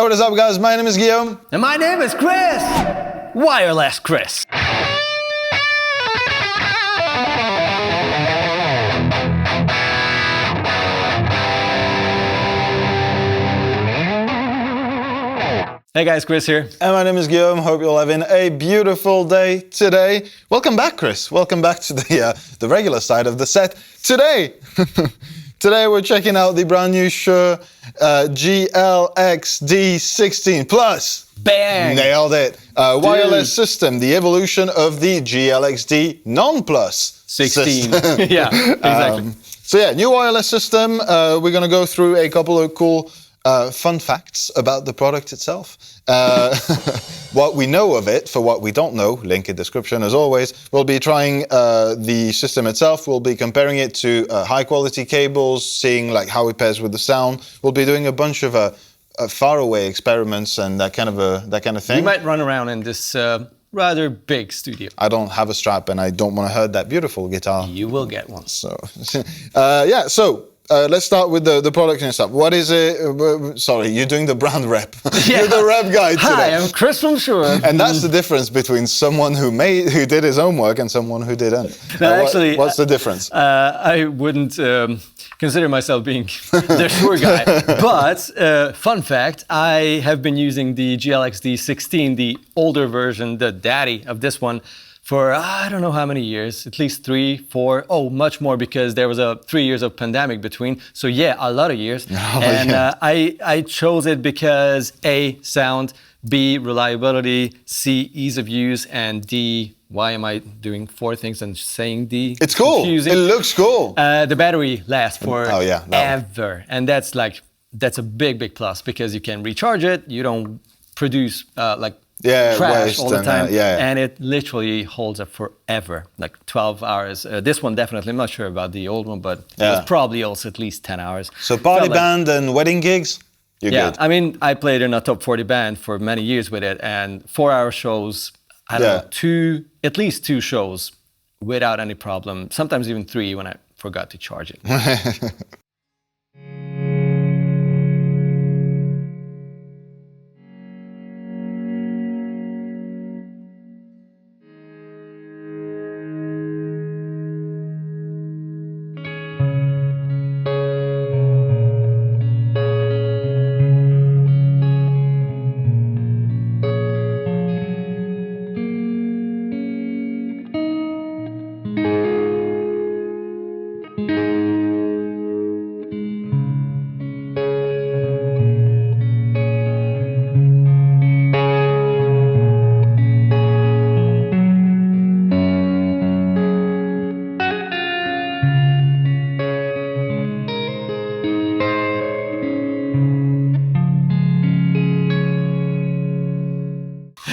Yo, what is up, guys? My name is Guillaume. And my name is Kris! Wireless Kris. Hey guys, Kris here. And my name is Guillaume. Hope you're having a beautiful day today. Welcome back, Kris. Welcome back to the regular side of the set. Today we're checking out the brand new Shure GLXD16 Plus. Bang! Nailed it. Wireless system, the evolution of the GLXD non-Plus 16. Yeah, exactly. So yeah, new wireless system. We're gonna go through a couple of cool fun facts about the product itself. What we know of it, for what we don't know, link in description as always. We'll be trying the system itself. We'll be comparing it to high quality cables, seeing like how it pairs with the sound. We'll be doing a bunch of faraway experiments and that kind of thing. We might run around in this rather big studio. I don't have a strap and I don't want to hurt that beautiful guitar. You will get one. So, yeah, so let's start with the product and stuff. What is it? Sorry, you're doing the brand rep. Yeah. You're the rep guy today. Hi, I'm Kris from Shure. And that's the difference between someone who did his homework and someone who didn't. No, actually, what's the difference? I wouldn't consider myself being the Shure guy. But fun fact, I have been using the GLXD16, the older version, the daddy of this one, for I don't know how many years, at least 3, 4, much more, because there was 3 years of pandemic between. So yeah, a lot of years. I chose it because A, sound, B, reliability, C, ease of use, and D, why am I doing 4 things and saying D? It's cool. Confusing. It looks cool. The battery lasts for ever. And that's a big plus, because you can recharge it. You don't produce trash all the time, and it literally holds up forever, like 12 hours. This one definitely, I'm not sure about the old one, but it was probably also at least 10 hours. So party band and wedding gigs, you're good. I mean, I played in a top 40 band for many years with it, and 4-hour shows, I don't know, at least 2 shows without any problem, sometimes even 3 when I forgot to charge it.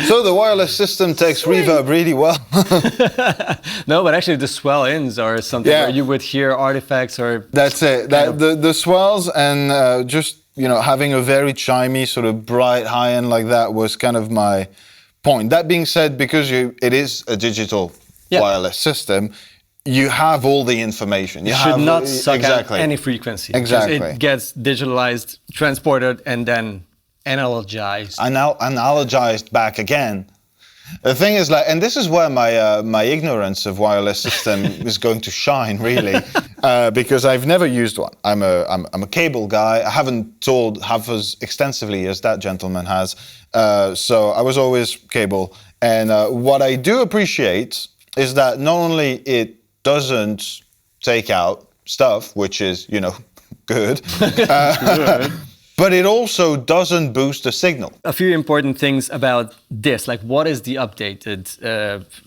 So the wireless system takes reverb really well. No, but actually the swell-ins are something where you would hear artifacts or... That's it. The swells and just, having a very chimey, sort of bright high end like that was kind of my point. That being said, because it is a digital wireless system, you have all the information. You should not suck out any frequency. Exactly. It gets digitalized, transported, and then analogized back again. The thing is, and this is where my ignorance of wireless system is going to shine, really, because I've never used one. I'm a cable guy. I haven't toured half as extensively as that gentleman has, so I was always cable. And what I do appreciate is that not only it doesn't take out stuff, which is good. But it also doesn't boost the signal. A few important things about this, like what is the updated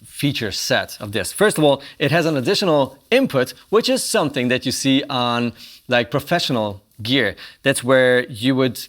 feature set of this? First of all, it has an additional input, which is something that you see on professional gear. That's where you would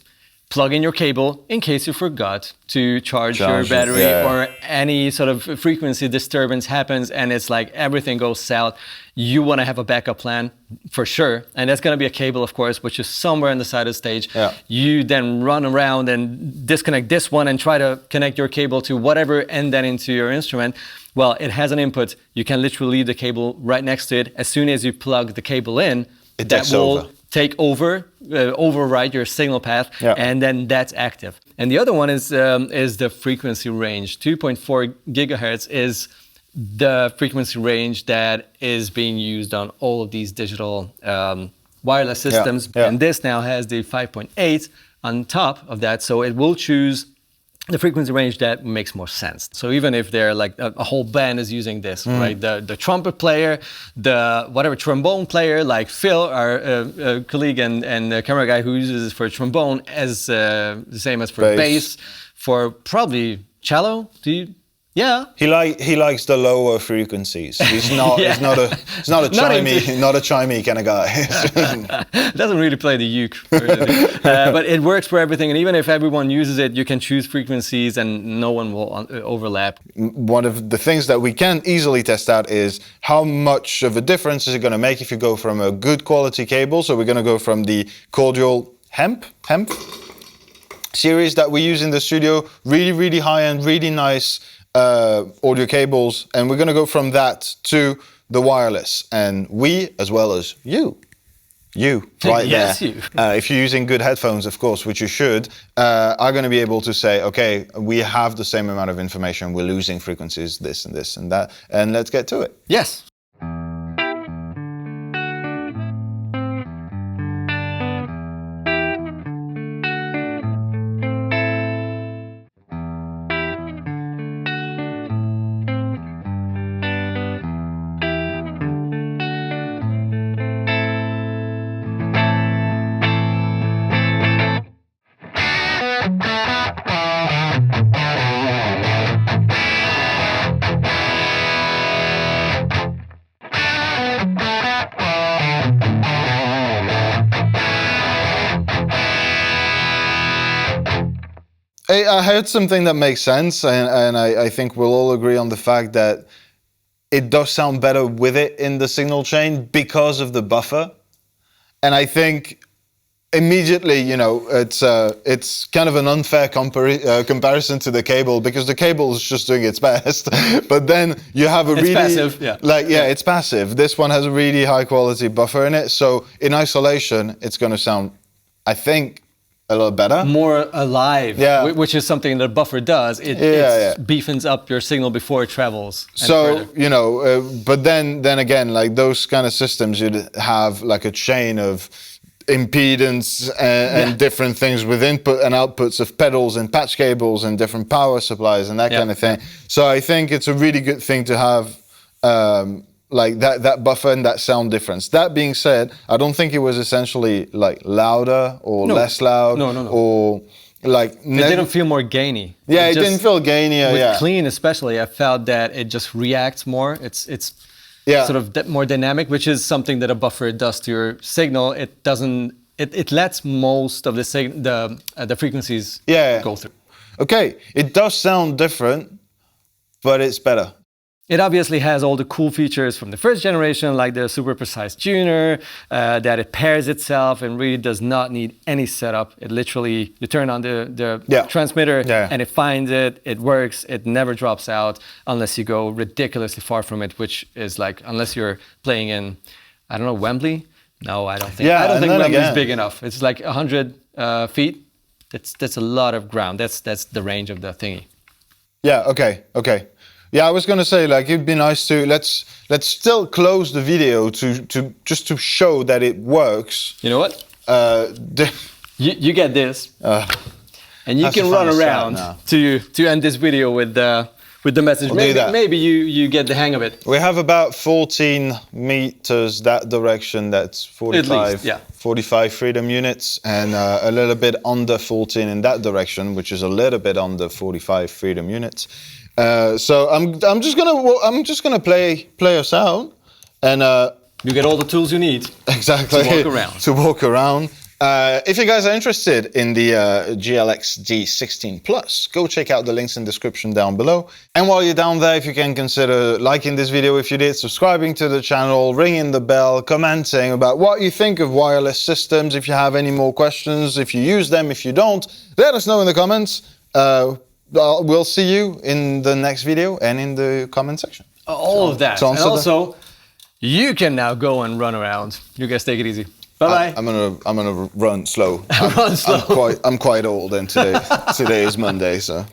plug in your cable in case you forgot to charge your battery or any sort of frequency disturbance happens and it's like everything goes south. You want to have a backup plan for sure. And that's going to be a cable, of course, which is somewhere on the side of the stage. Yeah. You then run around and disconnect this one and try to connect your cable to whatever and then into your instrument. Well, it has an input. You can literally leave the cable right next to it. As soon as you plug the cable in, that will override your signal path, and then that's active. And the other one is the frequency range. 2.4 gigahertz is the frequency range that is being used on all of these digital wireless systems. And this now has the 5.8 on top of that, so it will choose the frequency range that makes more sense. So even if they're like a whole band is using this, right? The trumpet player, the whatever trombone player, like Phil, our colleague and camera guy who uses it for trombone, as the same as for bass, for probably cello. Yeah, he likes the lower frequencies. He's not he's not a chimey kind of guy. Doesn't really play the uke, but it works for everything. And even if everyone uses it, you can choose frequencies, and no one will overlap. One of the things that we can easily test out is how much of a difference is it going to make if you go from a good quality cable. So we're going to go from the cordial hemp series that we use in the studio, really high end, really nice audio cables, and we're going to go from that to the wireless. And we, as well as you right yes, there, you. If you're using good headphones, of course, which you should, are going to be able to say, okay, we have the same amount of information, we're losing frequencies, this and this and that, and let's get to it. Yes. I heard something that makes sense, and I think we'll all agree on the fact that it does sound better with it in the signal chain because of the buffer. And I think immediately, you know, it's kind of an unfair comparison to the cable, because the cable is just doing its best. But then you have a really passive, it's passive. This one has a really high quality buffer in it, so in isolation, it's going to sound, I think, a little better, more alive, which is something that a buffer does. It beefens up your signal before it travels. So you know, but then again, like those kind of systems, you'd have like a chain of impedance and different things with input and outputs of pedals and patch cables and different power supplies and that kind of thing. So I think it's a really good thing to have. Like that buffer and that sound difference. That being said, I don't think it was essentially like louder or less loud. No. Or like it didn't feel more gainy. Yeah, it didn't feel gainier. With clean especially, I felt that it just reacts more. It's sort of more dynamic, which is something that a buffer does to your signal. It doesn't. It lets most of the frequencies go through. Okay, it does sound different, but it's better. It obviously has all the cool features from the first generation, like the super precise tuner, that it pairs itself and really does not need any setup. It literally, you turn on the transmitter and it finds it, it works, it never drops out unless you go ridiculously far from it, which is like, unless you're playing in, I don't know, Wembley? No, I don't think. I don't think Wembley's big enough. It's like 100 feet. That's a lot of ground. That's the range of the thingy. Yeah, okay. Yeah, I was gonna say, like, it'd be nice to let's still close the video just to show that it works. You know what? You get this, and you can run around to end this video with the message. Maybe you get the hang of it. We have about 14 meters that direction. That's 45 freedom units, and a little bit under 14 in that direction, which is a little bit under 45 freedom units. So I'm just gonna play us out, and you get all the tools you need exactly to walk around. If you guys are interested in the GLXD16 Plus, go check out the links in the description down below. And while you're down there, if you can consider liking this video if you did, subscribing to the channel, ringing the bell, commenting about what you think of wireless systems. If you have any more questions, if you use them, if you don't, let us know in the comments. We'll see you in the next video and in the comment section. All of that. And also, you can now go and run around. You guys take it easy. Bye-bye. I'm gonna run slow. Run slow. I'm quite old, and today is Monday, so.